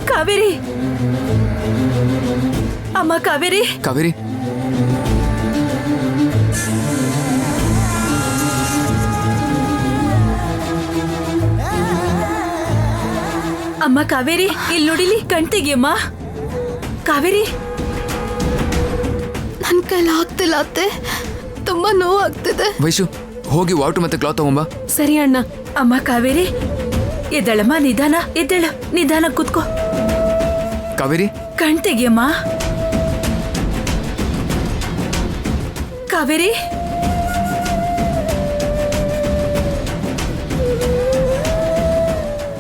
ಕಾವೇರಿ, ಅಮ್ಮ ಕಾವೇರಿ, ಕಾವೇರಿ, ಅಮ್ಮ ಕಾವೇರಿ, ಇಲ್ಲಿ ನೋಡಿಲಿ, ಕಣ್ ತೆಗಿಯಮ್ಮ. ಕಾವೇರಿ, ನನ್ ಕೈಲಿ ಆಗ್ತಿಲ್ಲ ಅತ್ತೆ, ತುಂಬಾ ನೋವು ಆಗ್ತಿದೆ. ವೈಶು, ಹೋಗಿ ವಾಟರ್ ಮತ್ತೆ ಕ್ಲಾತ್ ತಗೊಂಬ. ಸರಿ ಅಣ್ಣ. ಅಮ್ಮ ಕಾವೇರಿ, ಎದ್ದಳಮ್ಮ, ನಿಧಾನ, ಎದ್ದಳು, ನಿಧಾನ ಕೂತ್ಕೋ. ಕಾವೇರಿ, ಕಣ್ ತೆಗಿಯಮ್ಮ. ಕಾವೇರಿ,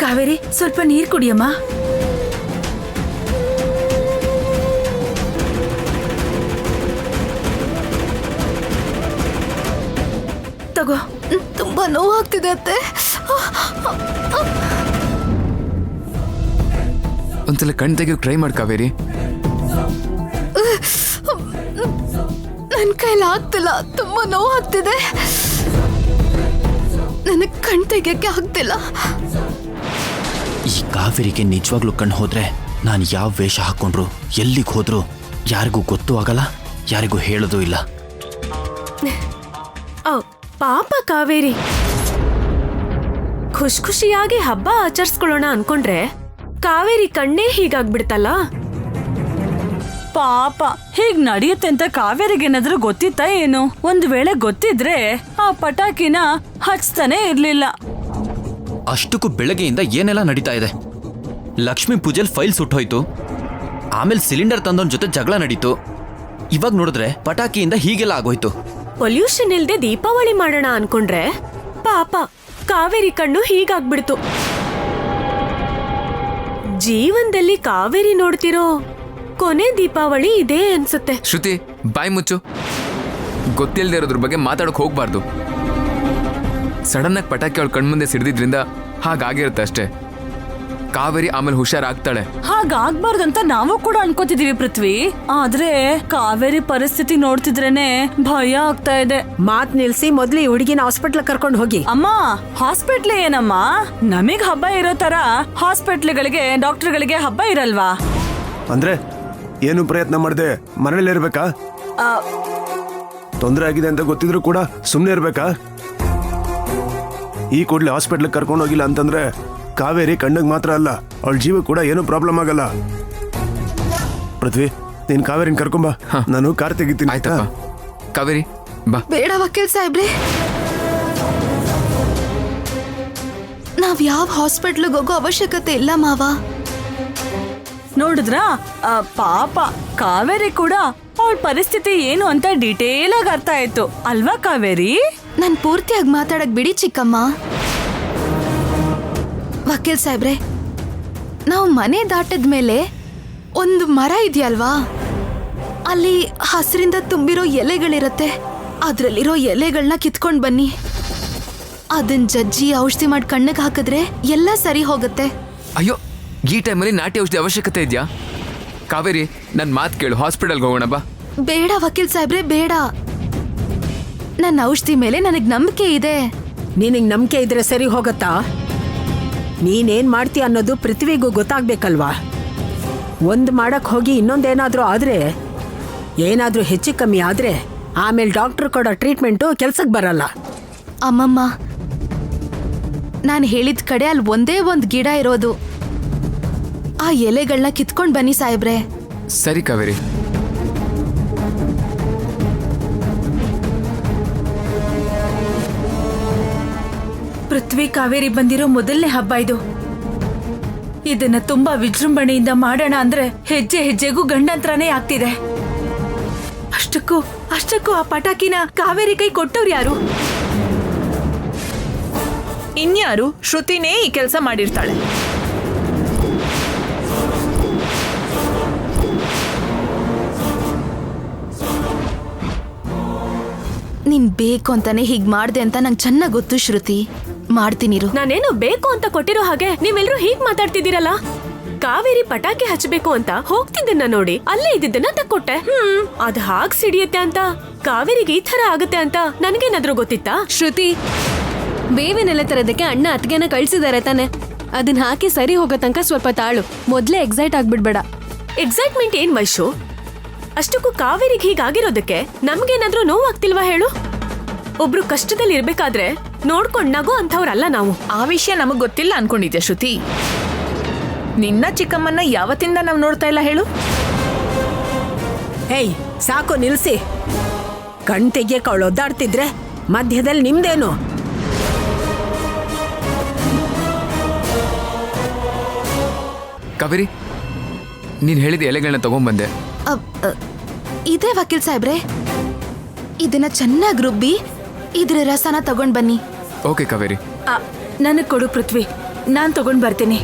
ಕಾವೇರಿ, ಸ್ವಲ್ಪ ನೀರು ಕುಡಿಯಮ್ಮ. ತಗೋ. ತುಂಬಾ ನೋವು ಆಗ್ತಿದೆ ಅತ್ತೆ. ಒಂದ್ಸಲ ಕಣ್ ತೆಗಿಯೋಕೆ ಟ್ರೈ ಮಾಡಿ ಕಾವೇರಿ. ನನ್ ಕೈಲಿ ಆಗ್ತಿಲ್ಲ, ತುಂಬಾ ನೋವು ಆಗ್ತಿದೆ. ನನಗ್ ಕಣ್ ತೆಗಿಯಕ್ಕೆ ಆಗ್ತಿಲ್ಲ. ಈ ಕಾವೇರಿಗೆ ನಿಜವಾಗ್ಲೂ ಕಣ್ಣು ಹೋದ್ರೆ ನಾನು ಯಾವ ವೇಷ ಹಾಕೊಂಡ್ರು ಎಲ್ಲಿಗೆ ಹೋದ್ರು ಯಾರಿಗೂ ಗೊತ್ತೂ ಆಗಲ್ಲ, ಯಾರಿಗೂ ಹೇಳೋದು ಇಲ್ಲ. ಪಾಪ ಕಾವೇರಿ, ಖುಷಿಯಾಗಿ ಹಬ್ಬ ಆಚರಿಸ್ಕೊಳ್ಳೋಣ ಅನ್ಕೊಂಡ್ರೆ ಕಾವೇರಿ ಕಣ್ಣೇ ಹೀಗಾಗ್ಬಿಡ್ತಲ್ಲ. ಪಾಪ, ಹೀಗ್ ನಡೆಯುತ್ತೆ ಅಂತ ಕಾವೇರಿಗೇನಾದ್ರೂ ಗೊತ್ತಿತ್ತಾ ಏನು? ಒಂದ್ ವೇಳೆ ಗೊತ್ತಿದ್ರೆ ಆ ಪಟಾಕಿನ ಹಚ್ತಾನೆ ಇರ್ಲಿಲ್ಲ. ಅಷ್ಟಕ್ಕೂ ಬೆಳಗ್ಗೆಯಿಂದ ಏನೆಲ್ಲ ನಡೀತಾ ಇದೆ. ಲಕ್ಷ್ಮೀ ಪೂಜೆಲ್ ಫೈಲ್ ಸುಟ್ಟೋಯ್ತು, ಆಮೇಲೆ ಸಿಲಿಂಡರ್ ತಂದವನ್ ಜೊತೆ ಜಗಳ ನಡೀತು, ಇವಾಗ ನೋಡಿದ್ರೆ ಪಟಾಕಿಯಿಂದ ಹೀಗೆಲ್ಲ ಆಗೋಯ್ತು. ಪೊಲ್ಯೂಷನ್ ಇಲ್ದೆ ದೀಪಾವಳಿ ಮಾಡೋಣ ಅನ್ಕೊಂಡ್ರೆ ಪಾಪ ಕಾವೇರಿ ಕಣ್ಣು ಹೀಗಾಗ್ಬಿಡ್ತು. ಜೀವನದಲ್ಲಿ ಕಾವೇರಿ ನೋಡ್ತಿರೋ ಕೊನೆ ದೀಪಾವಳಿ ಇದೇ ಅನ್ಸುತ್ತೆ. ಶ್ರುತಿ, ಬಾಯ್ ಮುಚ್ಚು. ಗೊತ್ತಿಲ್ಲದೆ ಇರೋದ್ರ ಬಗ್ಗೆ ಮಾತಾಡೋಕೆ ಹೋಗ್ಬಾರ್ದು. ಸಡನ್ ಆಗಿ ಪಟಾಕಿ ಅವಳ ಕಣ್ಮುಂದೆ ಸಿಡಿದ್ರಿಂದ ಹಾಗಾಗಿರುತ್ತೆ ಅಷ್ಟೇ. ಕಾವೇರಿ ಆಮೇಲೆ ಹುಷಾರಾಗ್ತಾಳೆ. ಹಾಗಾಗ್ಬಾರ್ದಂತ ನಾವು ಕೂಡ ಅನ್ಕೋತಿದೀವಿ ಪೃಥ್ವಿ. ಆದ್ರೆ ಕಾವೇರಿ ಪರಿಸ್ಥಿತಿ ನೋಡ್ತಿದ್ರೇನೆ ಭಯ ಆಗ್ತಾ ಇದೆ. ಮಾತ್ ನಿಲ್ಸಿ ಮೊದ್ಲು ಈ ಹುಡುಗಿನ ಹಾಸ್ಪಿಟ್ಲ್ ಕರ್ಕೊಂಡು ಹೋಗಿ. ಅಮ್ಮ, ಹಾಸ್ಪಿಟ್ಲ್ ಏನಮ್ಮ? ನಮಗ್ ಹಬ್ಬ ಇರೋ ತರ ಹಾಸ್ಪಿಟ್ಲ್ಗಳಿಗೆ, ಡಾಕ್ಟರ್ಗಳಿಗೆ ಹಬ್ಬ ಇರಲ್ವಾ? ಅಂದ್ರೆ ಏನು ಪ್ರಯತ್ನ ಮಾಡದೆ ಮನೇಲಿ ಇರ್ಬೇಕಾ? ತೊಂದರೆ ಆಗಿದೆ ಅಂತ ಗೊತ್ತಿದ್ರು ಕೂಡ ಸುಮ್ಮನೆ ಇರ್ಬೇಕಾ? ಈ ಕೂಡಲೇ ಹಾಸ್ಪಿಟ್ಲ್ ಕರ್ಕೊಂಡು ಹೋಗಿಲ್ಲ ಅಂತಂದ್ರೆ ಕಾವೇರಿ ಕಣ್ಣಿಗೆ ಮಾತ್ರ ಅಲ್ಲ, ಅವಳ ಜೀವ ಕೂಡ ಏನೂ ಪ್ರಾಬ್ಲಮ್ ಆಗಲ್ಲ. ಪೃಥ್ವಿ, ನೀನ್ ಕಾವೇರಿನ ಕರ್ಕೊಂಬ, ನಾನು ಕಾರ್ ತೆಗಿತೀನಿ. ಆಯ್ತಪ್ಪ. ಕಾವೇರಿ ಬಾ. ಬೇಡ ವಕೀಲ್ ಸಾಹೇಬ್ರೆ, ನಾವ್ ಯಾವ ಹಾಸ್ಪಿಟ್ಲಿಗೆ ಹೋಗೋ ಅವಶ್ಯಕತೆ ಇಲ್ಲ ಮಾವ. ನೋಡಿದ್ರಾ, ಪಾಪ ಕಾವೇರಿ ಕೂಡ ಅವಳ ಪರಿಸ್ಥಿತಿ ಏನು ಅಂತ ಡೀಟೇಲ್ ಆಗಿ ಅರ್ಥ ಆಯ್ತು ಅಲ್ವಾ ಕಾವೇರಿ? ನಾನ್ ಪೂರ್ತಿಯಾಗಿ ಮಾತಾಡಕ್ ಬಿಡಿ ಚಿಕ್ಕಮ್ಮ. ವಕೀಲ್ ಸಾಹೇಬ್ರೆ, ನಾವು ಮನೆ ದಾಟದ್ಮೇಲೆ ಒಂದು ಮರ ಇದೆಯಲ್ವಾ, ಅಲ್ಲಿ ಹಸಿರಿಂದ ತುಂಬಿರೋ ಎಲೆಗಳಿರತ್ತೆ. ಅದ್ರಲ್ಲಿರೋ ಎಲೆಗಳನ್ನ ಕಿತ್ಕೊಂಡ್ ಬನ್ನಿ. ಅದನ್ ಜಜ್ಜಿ ಔಷಧಿ ಮಾಡಿ ಕಣ್ಣಿಗೆ ಹಾಕಿದ್ರೆ ಎಲ್ಲ ಸರಿ ಹೋಗುತ್ತೆ. ಅಯ್ಯೋ, ಈ ಟೈಮಲ್ಲಿ ನಾಟಿ ಔಷಧಿ ಅವಶ್ಯಕತೆ ಇದೆಯಾ? ಕಾವೇರಿ, ನನ್ನ ಮಾತು ಕೇಳು, ಹಾಸ್ಪಿಟಲ್ಗೆ ಹೋಗೋಣ ಬಾ. ಬೇಡ ವಕೀಲ್ ಸಾಹೇಬ್ರೆ, ಬೇಡ. ನನ್ನ ಔಷಧಿ ಮೇಲೆ ನನಗ್ ನಂಬಿಕೆ ಇದೆ. ನಿನಗ್ ನಂಬಿಕೆ ಇದ್ರೆ ಸರಿ ಹೋಗತ್ತಾ? ನೀನೇನ್ ಮಾಡ್ತೀಯ ಅನ್ನೋದು ಪೃಥ್ವಿಗೂ ಗೊತ್ತಾಗ್ಬೇಕಲ್ವಾ? ಒಂದ್ ಮಾಡಕ್ ಹೋಗಿ ಇನ್ನೊಂದೇನಾದ್ರೂ ಆದ್ರೆ, ಏನಾದ್ರೂ ಹೆಚ್ಚು ಕಮ್ಮಿ ಆದ್ರೆ ಆಮೇಲೆ ಡಾಕ್ಟರ್ ಕೊಡೋ ಟ್ರೀಟ್ಮೆಂಟು ಕೆಲ್ಸಕ್ಕೆ ಬರಲ್ಲ. ಅಮ್ಮಮ್ಮ, ನಾನು ಹೇಳಿದ ಕಡೆ ಅಲ್ಲಿ ಒಂದೇ ಒಂದ್ ಗಿಡ ಇರೋದು. ಆ ಎಲೆಗಳನ್ನ ಕಿತ್ಕೊಂಡ್ ಬನ್ನಿ ಸಾಹೇಬ್ರೆ. ಸರಿ ಕಾವೇರಿ. ಪೃಥ್ವಿ ಕಾವೇರಿ ಬಂದಿರೋ ಮೊದಲನೇ ಹಬ್ಬ ಇದು. ಇದನ್ನ ತುಂಬಾ ವಿಜೃಂಭಣೆಯಿಂದ ಮಾಡೋಣ ಅಂದ್ರೆ ಹೆಜ್ಜೆ ಹೆಜ್ಜೆಗೂ ಗಂಡಂತರನೇ ಆಗ್ತಿದೆ. ಅಷ್ಟಕ್ಕೂ ಆ ಪಟಾಕಿನ ಕಾವೇರಿ ಕೈ ಕೊಟ್ಟವ್ರು ಯಾರು? ಇನ್ಯಾರು? ಶ್ರುತಿನೇ ಈ ಕೆಲಸ ಮಾಡಿರ್ತಾಳೆ. ನೀನ್ ಬೇಕು ಅಂತಾನೆ ಹೀಗ್ ಮಾಡ್ದೆ ಅಂತ ನಂಗೆ ಚೆನ್ನಾಗ್ ಗೊತ್ತು ಶ್ರುತಿ. ಮಾಡ್ತೀನಿರು. ನಾನೇನು ಬೇಕು ಅಂತ ಕೊಟ್ಟಿರೋ ಹಾಗೆ ನೀವೆಲ್ರೂ ಹೀಗ್ ಮಾತಾಡ್ತಿದ್ದೀರಲ್ಲ. ಕಾವೇರಿ ಪಟಾಕಿ ಹಚ್ಚಬೇಕು ಅಂತ ಹೋಗ್ತಿದ್ದನ್ನ ನೋಡಿ ಅಲ್ಲೇ ಇದ್ದಿದ್ದನ್ನ ತಕ್ಕೊಟ್ಟೆ. ಅದ್ ಹಾಗ್ ಸಿಡಿಯತ್ತೆ ಅಂತ, ಕಾವೇರಿಗೆ ಈ ತರ ಆಗತ್ತೆ ಅಂತ ನನ್ಗೇನಾದ್ರೂ ಗೊತ್ತಿತ್ತಾ? ಶ್ರುತಿ, ಬೇವಿನೆಲೆ ತರದಕ್ಕೆ ಅಣ್ಣ ಅತ್ತಿಗೆನ ಕಳ್ಸಿದಾರೆ ತಾನೆ. ಅದನ್ನ ಹಾಕಿ ಸರಿ ಹೋಗೋ ತನಕ ಸ್ವಲ್ಪ ತಾಳು. ಮೊದ್ಲೇ ಎಕ್ಸೈಟ್ ಆಗ್ಬಿಡ್ಬೇಡ. ಎಕ್ಸೈಟ್ಮೆಂಟ್ ಏನ್ ವೈಶು? ಅಷ್ಟಕ್ಕೂ ಕಾವೇರಿಗೆ ಹೀಗಾಗಿರೋದಕ್ಕೆ ನಮ್ಗೇನಾದ್ರೂ ನೋವಾಗ್ತಿಲ್ವಾ ಹೇಳು? ಒಬ್ರು ಕಷ್ಟದಲ್ಲಿ ಇರ್ಬೇಕಾದ್ರೆ ನೋಡ್ಕೊಂಡ್ ನಗೋ ಅಂಥವ್ರಲ್ಲ ನಾವು. ಆ ವಿಷಯ ನಮಗ್ ಗೊತ್ತಿಲ್ಲ ಅನ್ಕೊಂಡಿದ್ಯಾ ಶ್ರುತಿ? ನಿನ್ನ ಚಿಕ್ಕಮ್ಮನ್ನ ಯಾವತ್ತಿಂದ ನಾವು ನೋಡ್ತಾ ಇಲ್ಲ ಹೇಳು? ಹೇಯ್, ಸಾಕು ನಿಲ್ಸಿ. ಕಣ್ ತೆಗಿಯಕ್ಕೆ ಅವಳು ಒದ್ದಾಡ್ತಿದ್ರೆ ಮಧ್ಯದಲ್ಲಿ ನಿಮ್ದೇನು? ಕಾವೇರಿ, ನೀನ್ ಹೇಳಿದ ಎಲೆಗಳನ್ನ ತಗೊಂಡ್ಬಂದೆ. ಇದೇ ವಕೀಲ್ ಸಾಹೇಬ್ರೆ, ಇದನ್ನ ಚೆನ್ನಾಗಿ ರುಬ್ಬಿ ಇದ್ರ ರಸನ ತಗೊಂಡ್ ಬನ್ನಿ. ಓಕೆ ಕಾವೇರಿ. ನನಗ್ ಕೊಡು ಪೃಥ್ವಿ, ನಾನ್ ತಗೊಂಡ್ ಬರ್ತೀನಿ.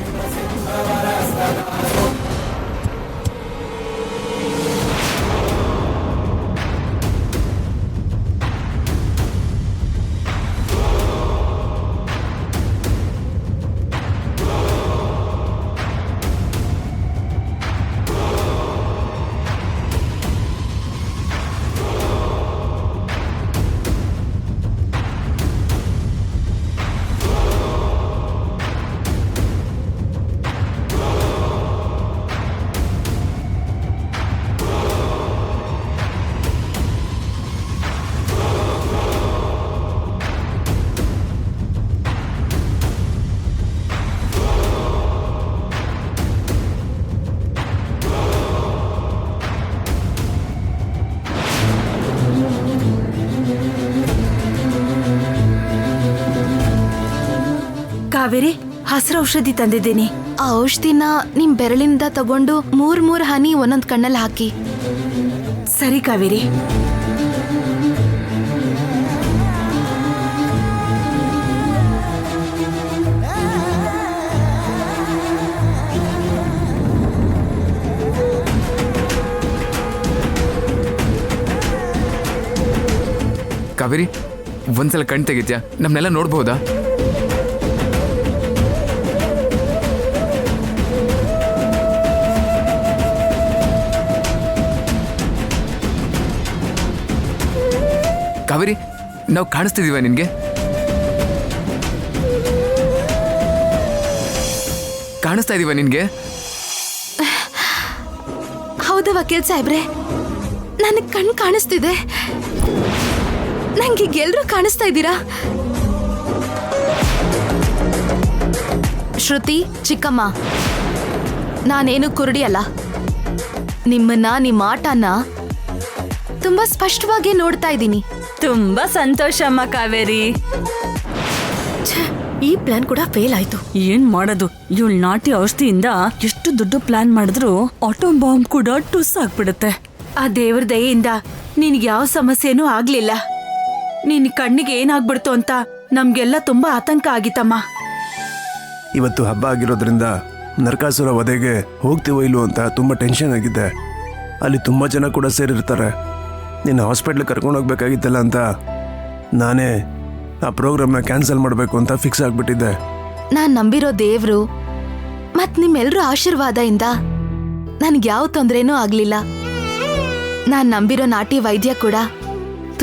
ಕಾವೇರಿ, ಹಸಿರು ಔಷಧಿ ತಂದಿದ್ದೀನಿ. ಆ ಔಷಧಿನ ನಿಮ್ ಬೆರಳಿಂದ ತಗೊಂಡು 3 ಹನಿ ಒಂದೊಂದ್ ಕಣ್ಣಲ್ಲಿ ಹಾಕಿ. ಸರಿ ಕಾವೇರಿ. ಕಾವೇರಿ, ಒಂದ್ಸಲ ಕಣ್ ತೆಗಿತ್ಯಾ? ನಮ್ನೆಲ್ಲ ನೋಡ್ಬಹುದಾ? ಕಾವೇರಿ, ನಾವು ಕಾಣಿಸ್ತಿದೀವ ನಿನ್ಗೆ? ಕಾಣಿಸ್ತಾ ಇದೀವ ನಿನ್ಗೆ? ಹೌದಾ ವಕೀಲ್ ಸಾಹೇಬ್ರೆ, ನನಗ್ ಕಣ್ ಕಾಣಿಸ್ತಿದೆ. ನಂಗೆ ಎಲ್ರೂ ಕಾಣಿಸ್ತಾ ಇದ್ದೀರಾ? ಶ್ರುತಿ, ಚಿಕ್ಕಮ್ಮ, ನಾನೇನು ಕುರುಡಿ ಅಲ್ಲ. ನಿಮ್ಮನ್ನ, ನಿಮ್ಮ ಆಟನ ತುಂಬಾ ಸ್ಪಷ್ಟವಾಗಿ ನೋಡ್ತಾ ಇದ್ದೀನಿ. ತುಂಬಾ ಸಂತೋಷ ಅಮ್ಮ ಕಾವೇರಿ. ಈ ಪ್ಲಾನ್ ಕೂಡ ಫೇಲ್ ಆಯ್ತು. ಏನ್ ಮಾಡೋದು? ಇವಳು ನಾಟಿ ಔಷಧಿಯಿಂದ ಎಷ್ಟು ದೊಡ್ಡ ಪ್ಲಾನ್ ಮಾಡಿದ್ರು ಆಟೋ ಬಾಂಬ್ ಕೂಡ ಟುಸ್ ಆಗ್ಬಿಡುತ್ತೆ. ಆ ದೇವ್ರ ದಯೆಯಿಂದ ನಿನ್ಗೆ ಯಾವ ಸಮಸ್ಯೆನೂ ಆಗ್ಲಿಲ್ಲ. ನಿನ್ ಕಣ್ಣಿಗೆ ಏನಾಗ್ಬಿಡ್ತು ಅಂತ ನಮ್ಗೆಲ್ಲ ತುಂಬಾ ಆತಂಕ ಆಗಿತ್ತಮ್ಮ. ಇವತ್ತು ಹಬ್ಬ ಆಗಿರೋದ್ರಿಂದ ನರಕಾಸುರ ವಧೆಗೆ ಹೋಗ್ತೀವೋ ಇಲ್ವೋ ಅಂತ ತುಂಬ ಟೆನ್ಷನ್ ಆಗಿದೆ. ಅಲ್ಲಿ ತುಂಬ ಜನ ಕೂಡ ಸೇರಿರ್ತಾರೆ. ನಿನ್ನ ಹಾಸ್ಪಿಟ್ಲಿಗೆ ಕರ್ಕೊಂಡು ಹೋಗ್ಬೇಕಾಗಿತ್ತಲ್ಲ ಅಂತ ನಾನೇ ಆ ಪ್ರೋಗ್ರಾಮ್ನ ಕ್ಯಾನ್ಸಲ್ ಮಾಡಬೇಕು ಅಂತ ಫಿಕ್ಸ್ ಆಗಿಬಿಟ್ಟಿದ್ದೆ. ನಾನ್ ನಂಬಿರೋ ದೇವ್ರು ಮತ್ ನಿಮ್ಮೆಲ್ರ ಆಶೀರ್ವಾದದಿಂದ ನನ್ಗೆ ಯಾವ ತೊಂದ್ರೆನೂ ಆಗ್ಲಿಲ್ಲ. ನಾನ್ ನಂಬಿರೋ ನಾಟಿ ವೈದ್ಯ ಕೂಡ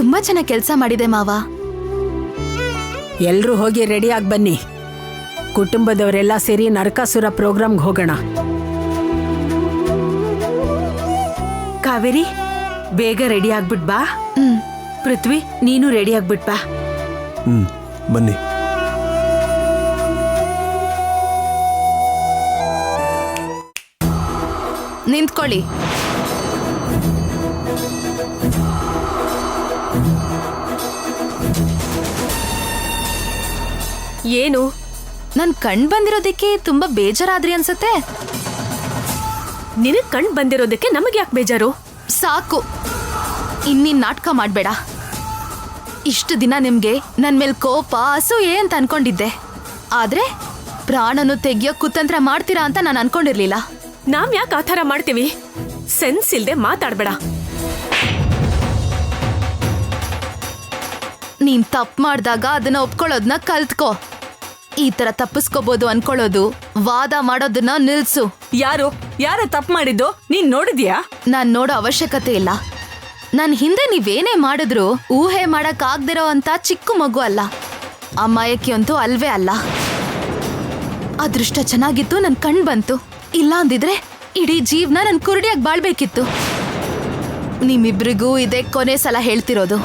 ತುಂಬಾ ಚೆನ್ನಾಗಿ ಕೆಲಸ ಮಾಡಿದೆ ಮಾವ. ಎಲ್ರೂ ಹೋಗಿ ರೆಡಿ ಆಗಿ ಬನ್ನಿ. ಕುಟುಂಬದವರೆಲ್ಲ ಸೇರಿ ನರಕಾಸುರ ಪ್ರೋಗ್ರಾಮ್ಗೆ ಹೋಗೋಣ. ಕಾವೇರಿ, ಬೇಗ ರೆಡಿ ಆಗ್ಬಿಟ್ ಬಾ. ಪೃಥ್ವಿ, ನೀನು ರೆಡಿ ಆಗ್ಬಿಟ್ ಬಾ. ಬನ್ನಿ. ನಿಂತ್ಕೊಳ್ಳಿ. ಏನು? ನನ್ ಕಣ್ ಬಂದಿರೋದಕ್ಕೆ ತುಂಬಾ ಬೇಜಾರಾದ್ರಿ ಅನ್ಸತ್ತೆ. ನಿನಗ್ ಕಣ್ ಬಂದಿರೋದಕ್ಕೆ ನಮಗೆ ಯಾಕೆ ಬೇಜಾರು? ಸಾಕು, ಇನ್ನೀನ್ ನಾಟಕ ಮಾಡ್ಬೇಡ. ಇಷ್ಟು ದಿನ ನಿಮ್ಗೆ ನನ್ ಮೇಲ್ ಕೋಪ, ಅಸೂಯೆ ಅಂತ ಅನ್ಕೊಂಡಿದ್ದೆ. ಆದ್ರೆ ಪ್ರಾಣನು ತೆಗಿಯೋ ಕುತಂತ್ರ ಮಾಡ್ತೀರಾ ಅಂತ ನಾನು ಅನ್ಕೊಂಡಿರ್ಲಿಲ್ಲ. ನಾವ್ ಯಾಕೆ ಆ ಥರ ಮಾಡ್ತೀವಿ? ಸೆನ್ಸ್ ಇಲ್ದೆ ಮಾತಾಡ್ಬೇಡ. ನೀನ್ ತಪ್ಪು ಮಾಡ್ದಾಗ ಅದನ್ನ ಒಪ್ಕೊಳ್ಳೋದನ್ನ ಕಲ್ತ್ಕೋ. ಈ ತರ ತಪ್ಪಿಸ್ಕೋಬಹುದು ಅನ್ಕೊಳ್ಳೋದು, ವಾದ ಮಾಡೋದನ್ನ ನಿಲ್ಸು. ಯಾರು ತಪ್ಪು ಮಾಡಿದ್ದು ನೀನ್ ನೋಡಿದ್ಯಾ? ನಾನ್ ನೋಡೋ ಅವಶ್ಯಕತೆ ಇಲ್ಲ. ನನ್ ಹಿಂದೆ ನೀವೇನೇ ಮಾಡಿದ್ರು ಊಹೆ ಮಾಡಕ್ ಆಗ್ದಿರೋ ಅಂತ ಚಿಕ್ಕ ಮಗು ಅಲ್ಲ, ಅಮಾಯಕಿ ಅಂತೂ ಅಲ್ವೇ ಅಲ್ಲ. ಅದೃಷ್ಟ ಚೆನ್ನಾಗಿತ್ತು, ನನ್ ಕಣ್ ಬಂತು. ಇಲ್ಲ ಅಂದಿದ್ರೆ ಇಡೀ ಜೀವನ ನನ್ ಕುರುಡಿಯಾಗಿ ಬಾಳ್ಬೇಕಿತ್ತು. ನಿಮ್ಮಿಬ್ರಿಗೂ ಇದೇ ಕೊನೆ ಸಲ ಹೇಳ್ತಿರೋದು.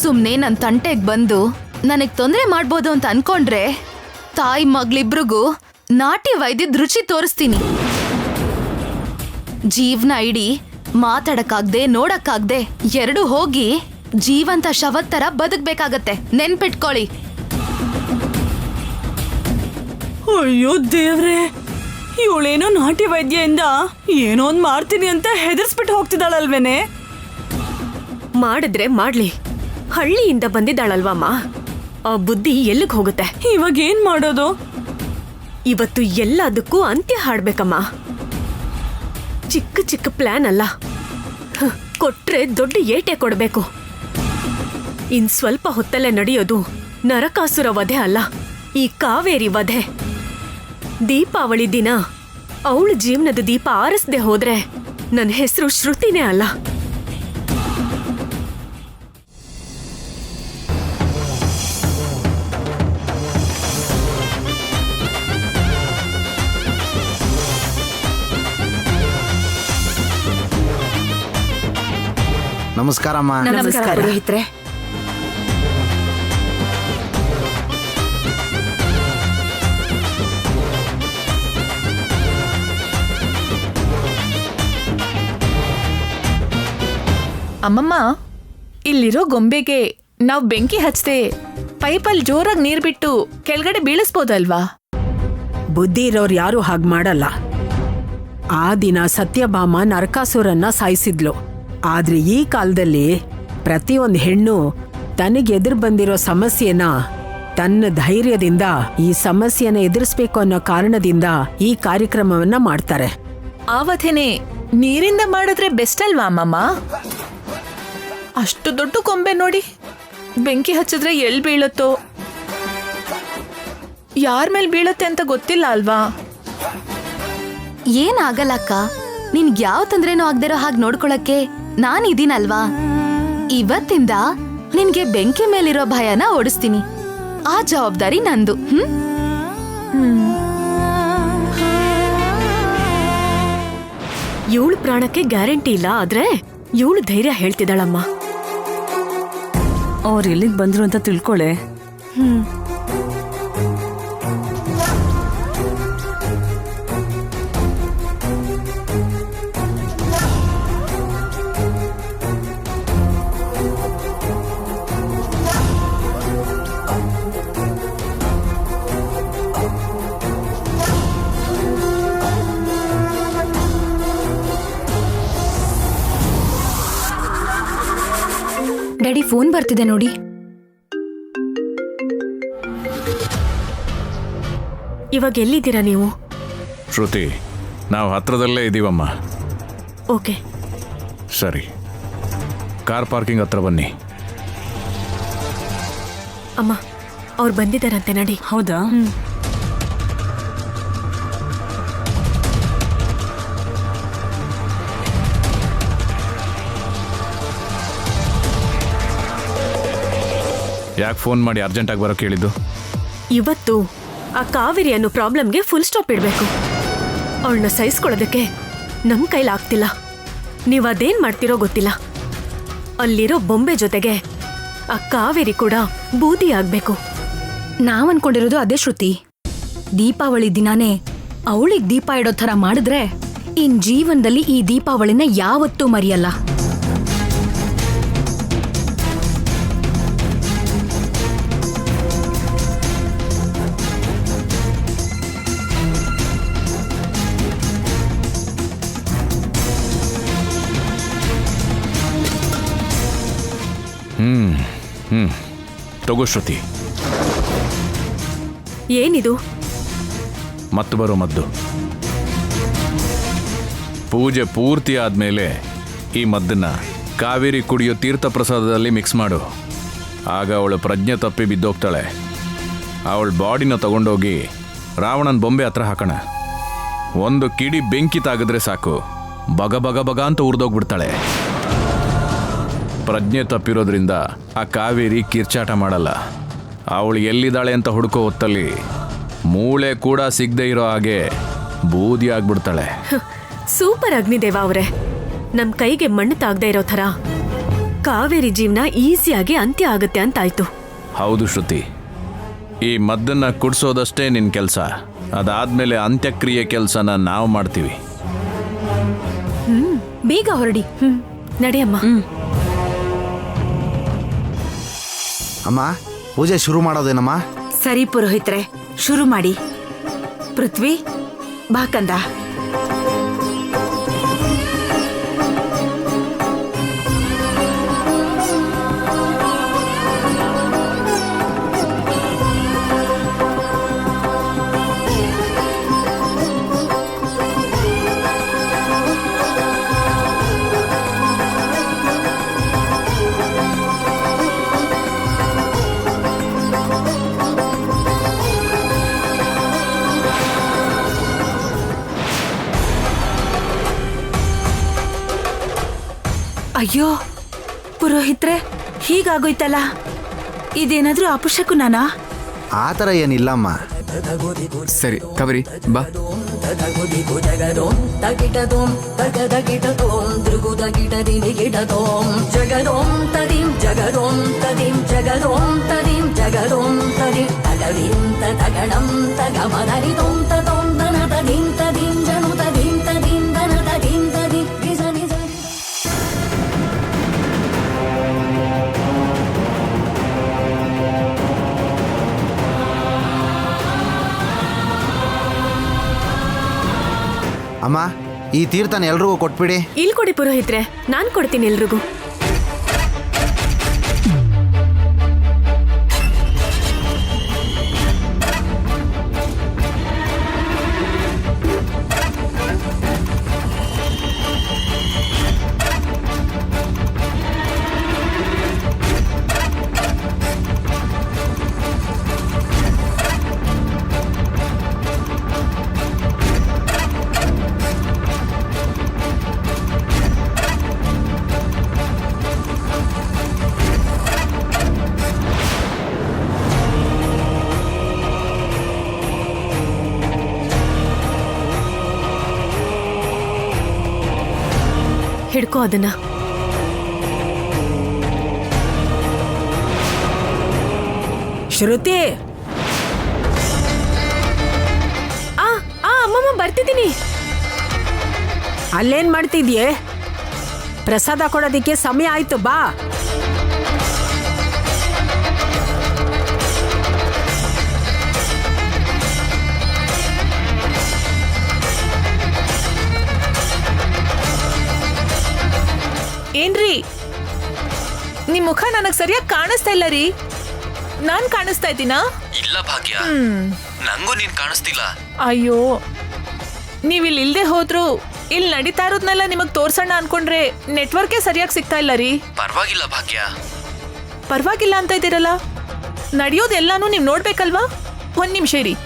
ಸುಮ್ನೆ ನನ್ ತಂಟೆಗ್ ಬಂದು ನನಗ್ ತೊಂದ್ರೆ ಮಾಡ್ಬೋದು ಅಂತ ಅನ್ಕೊಂಡ್ರೆ ತಾಯಿ ಮಗಳಿಬ್ರಿಗೂ ನಾಟಿ ವೈದ್ಯದ ರುಚಿ ತೋರಿಸ್ತೀನಿ. ಜೀವನ ಇಡೀ ಮಾತಾಡಕ್ಕಾಗ್ದೆ ನೋಡಕ್ಕಾಗ್ದೆ ಎರಡು ಹೋಗಿ ಜೀವಂತ ಶವದ ತರ ಬದುಕ್ಬೇಕಾಗತ್ತೆ. ನೆನ್ಪಿಟ್ಕೊಳ್ಳಿ. ಅಯ್ಯೋ ದೇವ್ರೆ, ಇವಳೇನೋ ನಾಟಿ ವೈದ್ಯೆಯಿಂದ ಏನೋ ಒಂದ್ ಮಾಡ್ತೀನಿ ಅಂತ ಹೆದರ್ಸ್ಬಿಟ್ಟು ಹೋಗ್ತಿದ್ದಾಳಲ್ವೇನೆ. ಮಾಡಿದ್ರೆ ಮಾಡ್ಲಿ, ಹಳ್ಳಿಯಿಂದ ಬಂದಿದ್ದಾಳಲ್ವಮ್ಮ, ಆ ಬುದ್ಧಿ ಎಲ್ಲಿಗೆ ಹೋಗುತ್ತೆ? ಇವಾಗ ಏನ್ ಮಾಡೋದು? ಇವತ್ತು ಎಲ್ಲದಕ್ಕೂ ಅಂತ್ಯ ಹಾಡ್ಬೇಕಮ್ಮ. ಚಿಕ್ಕ ಚಿಕ್ಕ ಪ್ಲಾನ್ ಅಲ್ಲ, ಕೊಟ್ರೆ ದೊಡ್ಡ ಏಟೆ ಕೊಡ್ಬೇಕು. ಇನ್ ಸ್ವಲ್ಪ ಹೊತ್ತಲ್ಲೇ ನಡೆಯೋದು ನರಕಾಸುರ ವಧೆ ಅಲ್ಲ, ಈ ಕಾವೇರಿ ವಧೆ. ದೀಪಾವಳಿ ದಿನ ಅವಳ ಜೀವನದ ದೀಪ ಆರಿಸದೆ ಹೋದ್ರೆ ನನ್ನ ಹೆಸರು ಶ್ರುತಿನೇ ಅಲ್ಲ. ನಮಸ್ಕಾರಮ್ಮ. ನಮಸ್ಕಾರ ಪುರೋಹಿತ್ರೆ. ಅಮ್ಮಮ್ಮ, ಇಲ್ಲಿರೋ ಗೊಂಬೆಗೆ ನಾವು ಬೆಂಕಿ ಹಚ್ಚದೆ ಪೈಪಲ್ಲಿ ಜೋರಾಗಿ ನೀರ್ ಬಿಟ್ಟು ಕೆಳಗಡೆ ಬೀಳಿಸ್ಬೋದಲ್ವಾ? ಬುದ್ಧಿ ಇರೋರು ಯಾರು ಹಾಗೆ ಮಾಡಲ್ಲ. ಆ ದಿನ ಸತ್ಯಭಾಮ ನರಕಾಸುರನ್ನ ಸಾಯಿಸಿದ್ಲು. ಆದ್ರೆ ಈ ಕಾಲದಲ್ಲಿ ಪ್ರತಿಯೊಂದು ಹೆಣ್ಣು ತನಗೆ ಎದುರು ಬಂದಿರೋ ಸಮಸ್ಯೆನ ತನ್ನ ಧೈರ್ಯದಿಂದ ಈ ಸಮಸ್ಯೆನ ಎದುರಿಸ್ಬೇಕು ಅನ್ನೋ ಕಾರಣದಿಂದ ಈ ಕಾರ್ಯಕ್ರಮವನ್ನ ಮಾಡ್ತಾರೆ. ಆವತ್ತೇನೆ ನೀರಿಂದ ಮಾಡಿದ್ರೆ ಬೆಸ್ಟ್ ಅಲ್ವಾ ಅಮ್ಮಮ್ಮ? ಅಷ್ಟು ದೊಡ್ಡ ಕೊಂಬೆ ನೋಡಿ, ಬೆಂಕಿ ಹಚ್ಚಿದ್ರೆ ಎಲ್ಲಿ ಬೀಳುತ್ತೋ, ಯಾರ ಮೇಲೆ ಬೀಳುತ್ತೆ ಅಂತ ಗೊತ್ತಿಲ್ಲ ಅಲ್ವಾ? ಏನಾಗಲ್ಲಕ್ಕ, ನಿನ್ಗ್ ಯಾವ ತೊಂದ್ರೆನೂ ಆಗ್ದಿರೋ ಹಾಗೆ ನೋಡ್ಕೊಳಕ್ಕೆ ನಾನಿದೀನಲ್ವಾ. ಇವತ್ತಿಂದ ನಿನ್ಗೆ ಬೆಂಕಿ ಮೇಲಿರೋ ಭಯನ ಓಡಿಸ್ತೀನಿ. ಆ ಜವಾಬ್ದಾರಿ ನಂದು. ಇವಳು ಪ್ರಾಣಕ್ಕೆ ಗ್ಯಾರಂಟಿ ಇಲ್ಲ, ಆದ್ರೆ ಇವಳು ಧೈರ್ಯ ಹೇಳ್ತಿದ್ದಾಳಮ್ಮ. ಅವ್ರು ಎಲ್ಲಿಗೆ ಬಂದ್ರು ಅಂತ ತಿಳ್ಕೊಳೆ. ಡ್ಯಾಡಿ, ಫೋನ್ ಬರ್ತಿದೆ ನೋಡಿ. ಇವಾಗ ಎಲ್ಲಿದ್ದೀರಾ ನೀವು? ಶ್ರುತಿ, ನಾವು ಹತ್ರದಲ್ಲೇ ಇದ್ದೀವಮ್ಮ. ಓಕೆ, ಸರಿ, ಕಾರ್ ಪಾರ್ಕಿಂಗ್ ಹತ್ರ ಬನ್ನಿ. ಅಮ್ಮ ಅವ್ರು ಬಂದಿದ್ದಾರಂತೆ, ನಡಿ. ಹೌದಾ? ಯಾಕೆ ಫೋನ್ ಮಾಡಿ ಅರ್ಜೆಂಟಾಗಿ ಬರೋಕೆ ಹೇಳಿದ್ದು? ಇವತ್ತು ಆ ಕಾವೇರಿ ಅನ್ನೋ ಪ್ರಾಬ್ಲಮ್ಗೆ ಫುಲ್ ಸ್ಟಾಪ್ ಇಡಬೇಕು. ಅವಳನ್ನ ಸಹಿಸ್ಕೊಳ್ಳೋದಕ್ಕೆ ನಮ್ಮ ಕೈಲಾಗ್ತಿಲ್ಲ. ನೀವು ಅದೇನ್ ಮಾಡ್ತಿರೋ ಗೊತ್ತಿಲ್ಲ. ಅಲ್ಲಿರೋ ಬೊಂಬೆ ಜೊತೆಗೆ ಆ ಕಾವೇರಿ ಕೂಡ ಬೂದಿ ಆಗ್ಬೇಕು. ನಾವ್ ಅನ್ಕೊಂಡಿರೋದು ಅದೇ ಶ್ರುತಿ. ದೀಪಾವಳಿ ದಿನಾನೇ ಅವಳಿಗೆ ದೀಪ ಇಡೋ ಥರ ಮಾಡಿದ್ರೆ ಇನ್ ಜೀವನದಲ್ಲಿ ಈ ದೀಪಾವಳಿನ ಯಾವತ್ತೂ ಮರೆಯಲ್ಲ. ತಗೋ ಶ್ರುತಿ. ಏನಿದು? ಮತ್ತು ಬರೋ ಮದ್ದು. ಪೂಜೆ ಪೂರ್ತಿ ಆದ್ಮೇಲೆ ಈ ಮದ್ದನ್ನ ಕಾವೇರಿ ಕುಡಿಯೋ ತೀರ್ಥ ಪ್ರಸಾದದಲ್ಲಿ ಮಿಕ್ಸ್ ಮಾಡು. ಆಗ ಅವಳು ಪ್ರಜ್ಞೆ ತಪ್ಪಿ ಬಿದ್ದೋಗ್ತಾಳೆ. ಅವಳ ಬಾಡಿನ ತಗೊಂಡೋಗಿ ರಾವಣನ ಬೊಂಬೆ ಹತ್ರ ಹಾಕೋಣ. ಒಂದು ಕಿಡಿ ಬೆಂಕಿ ತಾಗಿದ್ರೆ ಸಾಕು, ಬಗ ಬಗ ಬಗ ಅಂತ ಉರಿದೋಗ್ಬಿಡ್ತಾಳೆ. ಪ್ರಜ್ಞೆ ತಪ್ಪಿರೋದ್ರಿಂದ ಆ ಕಾವೇರಿ ಕಿರ್ಚಾಟ ಮಾಡಲ್ಲ. ಅವಳು ಎಲ್ಲಿದ್ದಾಳೆ ಅಂತ ಹುಡುಕೋ ಹೊತ್ತಲ್ಲಿ ಮೂಳೆ ಕೂಡ ಸಿಗದೆ ಇರೋ ಹಾಗೆ ಬೂದಿ ಆಗ್ಬಿಡ್ತಾಳೆ. ಸೂಪರ್ ಅಗ್ನಿದೇವ ಅವರೇ, ನಮ್ ಕೈಗೆ ಮಣ್ಣು ತಾಗದೆ ಇರೋ ಥರ ಕಾವೇರಿ ಜೀವನ ಈಸಿಯಾಗಿ ಅಂತ್ಯ ಆಗುತ್ತೆ ಅಂತಾಯ್ತು. ಹೌದು ಶ್ರುತಿ, ಈ ಮದ್ದನ್ನ ಕುಡಿಸೋದಷ್ಟೇ ನಿನ್ನ ಕೆಲಸ. ಅದಾದ್ಮೇಲೆ ಅಂತ್ಯಕ್ರಿಯೆ ಕೆಲಸನ ನಾವು ಮಾಡ್ತೀವಿ. ಬೇಗ ಹೊರಡಿ. ನಡಿಯಮ್ಮ. ಅಮ್ಮ, ಪೂಜೆ ಶುರು ಮಾಡೋದೇನಮ್ಮ? ಸರಿ ಪುರೋಹಿತ್ರೆ, ಶುರು ಮಾಡಿ. ಪೃಥ್ವಿ ಬಾ ಕಂದ. ಅಯ್ಯೋ ಪುರೋಹಿತ್ರೆ, ಹೀಗಾಗೋಯ್ತಲ್ಲ, ಇದೇನಾದ್ರೂ ಅಪಶಕುನನಾ? ಆ ಥರ ಏನಿಲ್ಲಮ್ಮ. ಸರಿ ಕಾವೇರಿ ಬಾ. ಅಮ್ಮ, ಈ ತೀರ್ಥನ ಎಲ್ರಿಗೂ ಕೊಟ್ಬಿಡಿ. ಇಲ್ಲಿ ಕೊಡಿ ಪುರೋಹಿತ್ರೆ, ನಾನ್ ಕೊಡ್ತೀನಿ ಎಲ್ರಿಗೂ. ಹಿಡ್ಕೋ ಅದನ್ನ. ಶ್ರುತಿ, ಅಮ್ಮಮ್ಮ ಬರ್ತಿದ್ದೀನಿ. ಅಲ್ಲೇನ್ ಮಾಡ್ತಿದ್ಯೆ? ಪ್ರಸಾದ ಕೊಡೋದಿಕ್ಕೆ ಸಮಯ ಆಯ್ತು, ಬಾ. ಏನ್ರಿ, ನಿಮ್ ಮುಖ ನನಗ್ ಸರಿಯಾಗಿ ಕಾಣಿಸ್ತಾ ಇಲ್ಲ ರೀ. ನಾನ್ ಕಾಣಿಸ್ತಾ ಇದ್ದೀನಾ? ಇಲ್ಲ ಭಾಗ್ಯ, ನಂಗೂ ನೀನ್ ಕಾಣಿಸ್ತಿಲ್ಲ. ಅಯ್ಯೋ, ನೀವಿಲ್ಲಿ ಇಲ್ದೆ ಹೋದ್ರು ಇಲ್ಲಿ ನಡೀತಾ ಇರೋದ್ನೆಲ್ಲ ನಿಮಗ್ ತೋರ್ಸೋಣ ಅನ್ಕೊಂಡ್ರೆ ನೆಟ್ವರ್ಕೇ ಸರಿಯಾಗಿ ಸಿಗ್ತಾ ಇಲ್ಲ ರೀ. ಪರವಾಗಿಲ್ಲ ಭಾಗ್ಯ. ಪರವಾಗಿಲ್ಲ ಅಂತ ಇದ್ದೀರಲ್ಲ, ನಡೆಯೋದೆಲ್ಲಾನು ನೀವ್ ನೋಡ್ಬೇಕಲ್ವಾ? ಒಂದ್ ನಿಮಿಷ ಇರಿ,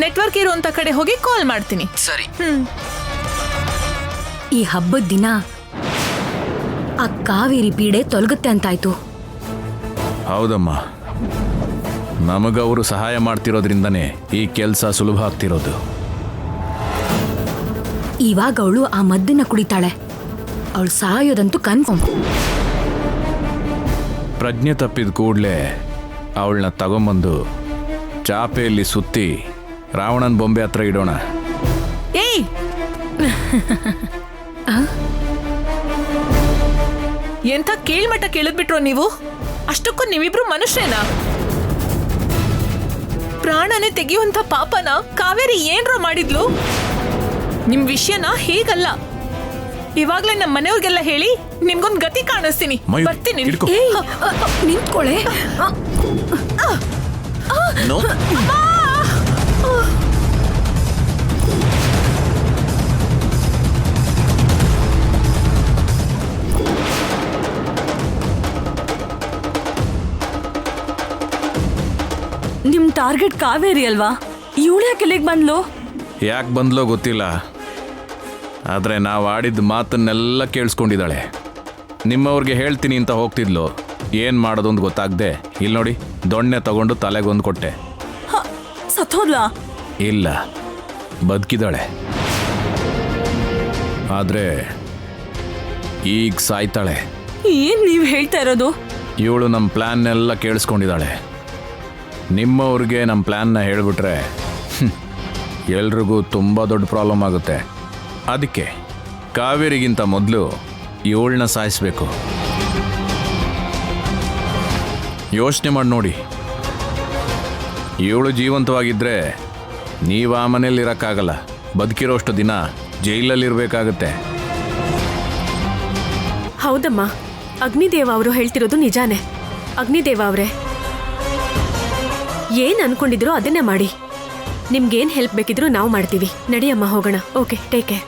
ನೆಟ್ವರ್ಕ್ ಇರುವಂತ ಕಡೆ ಹೋಗಿ ಕಾಲ್ ಮಾಡ್ತೀನಿ. ಸರಿ. ಈ ಹಬ್ಬದ ದಿನ ಆ ಕಾವೇರಿ ಪೀಡೆ ತೊಲಗುತ್ತೆ ಅಂತಾಯ್ತು. ಹೌದಮ್ಮ, ನಮಗವರು ಸಹಾಯ ಮಾಡ್ತಿರೋದ್ರಿಂದನೇ ಈ ಕೆಲಸ ಸುಲಭ ಆಗ್ತಿರೋದು. ಇವಾಗ ಅವಳು ಆ ಮದ್ದನ್ನ ಕುಡಿತಾಳೆ. ಅವಳು ಸಾಯೋದಂತೂ ಕನ್ಫರ್ಮ್. ಪ್ರಜ್ಞೆ ತಪ್ಪಿದ ಕೂಡಲೇ ಅವಳನ್ನ ತಗೊಂಬಂದು ಚಾಪೆಯಲ್ಲಿ ಸುತ್ತಿ ರಾವಣನ್ ಬೊಂಬೆ ಹತ್ರ ಇಡೋಣ. ಏಯ್, ಎಂಥ ಕೇಳ್ಮಟ್ಟ ಕೇಳಿದ್ಬಿಟ್ರೋ ನೀವು? ಅಷ್ಟಕ್ಕೂ ನೀವಿಬ್ರು ಮನುಷ್ಯನಾ? ಪ್ರಾಣನೇ ತೆಗೆಯುವಂತ ಪಾಪನ ಕಾವೇರಿ ಏನ್ರ ಮಾಡಿದ್ಲು? ನಿಮ್ ವಿಷಯನ ಹೀಗಲ್ಲ, ಇವಾಗ್ಲೇ ನಮ್ಮ ಮನೆಯವ್ರಿಗೆಲ್ಲ ಹೇಳಿ ನಿಮ್ಗೊಂದ್ ಗತಿ ಕಾಣಿಸ್ತೀನಿ. ಬರ್ತೀನಿ. ನಿಂತ್ಕೊಳ್ಳೆ. ನಿಮ್ ಟಾರ್ಗೆಟ್ ಕಾವೇರಿ ಅಲ್ವಾ? ಇವಳು ಯಾಕೆ ಇಲ್ಲಿಗೆ ಬಂದ್ಲು? ಯಾಕೆ ಬಂದ್ಲೋ ಗೊತ್ತಿಲ್ಲ, ಆದರೆ ನಾವು ಆಡಿದ ಮಾತನ್ನೆಲ್ಲ ಕೇಳಿಸ್ಕೊಂಡಿದ್ದಾಳೆ. ನಿಮ್ಮವ್ರಿಗೆ ಹೇಳ್ತೀನಿ ಅಂತ ಹೋಗ್ತಿದ್ಲು, ಏನು ಮಾಡೋದು ಅಂತ ಗೊತ್ತಾಗದೆ ಇಲ್ಲಿ ನೋಡಿ ದೊಣ್ಣೆ ತಗೊಂಡು ತಲೆಗೊಂದು ಕೊಟ್ಟೆ. ಸತ್ತೋದ್ಲಾ? ಇಲ್ಲ, ಬದುಕಿದಾಳೆ. ಆದರೆ ಈಗ ಸಾಯ್ತಾಳೆ. ಏನ್ ನೀವ್ ಹೇಳ್ತಾ ಇರೋದು? ಇವಳು ನಮ್ಮ ಪ್ಲ್ಯಾನ್ನೆಲ್ಲ ಕೇಳಿಸ್ಕೊಂಡಿದ್ದಾಳೆ. ನಿಮ್ಮವ್ರಿಗೆ ನಮ್ಮ ಪ್ಲ್ಯಾನ್ನ ಹೇಳಿಬಿಟ್ರೆ ಎಲ್ರಿಗೂ ತುಂಬ ದೊಡ್ಡ ಪ್ರಾಬ್ಲಮ್ ಆಗುತ್ತೆ. ಅದಕ್ಕೆ ಕಾವೇರಿಗಿಂತ ಮೊದಲು ಇವಳನ್ನ ಸಾಯಿಸ್ಬೇಕು. ಯೋಚನೆ ಮಾಡಿ ನೋಡಿ, ಇವಳು ಜೀವಂತವಾಗಿದ್ದರೆ ನೀವು ಆ ಮನೇಲಿ ಇರೋಕ್ಕಾಗಲ್ಲ. ಬದುಕಿರೋಷ್ಟು ದಿನ ಜೈಲಲ್ಲಿರಬೇಕಾಗತ್ತೆ. ಹೌದಮ್ಮ, ಅಗ್ನಿದೇವ ಅವರು ಹೇಳ್ತಿರೋದು ನಿಜಾನೇ. ಅಗ್ನಿದೇವ ಅವರೇ, ಏನ್ ಅನ್ಕೊಂಡಿದ್ರು ಅದನ್ನೇ ಮಾಡಿ. ನಿಮ್ಗೇನ್ ಹೆಲ್ಪ್ ಬೇಕಿದ್ರು ನಾವು ಮಾಡ್ತೀವಿ. ನಡಿಯಮ್ಮ, ಹೋಗೋಣ. Okay, take care.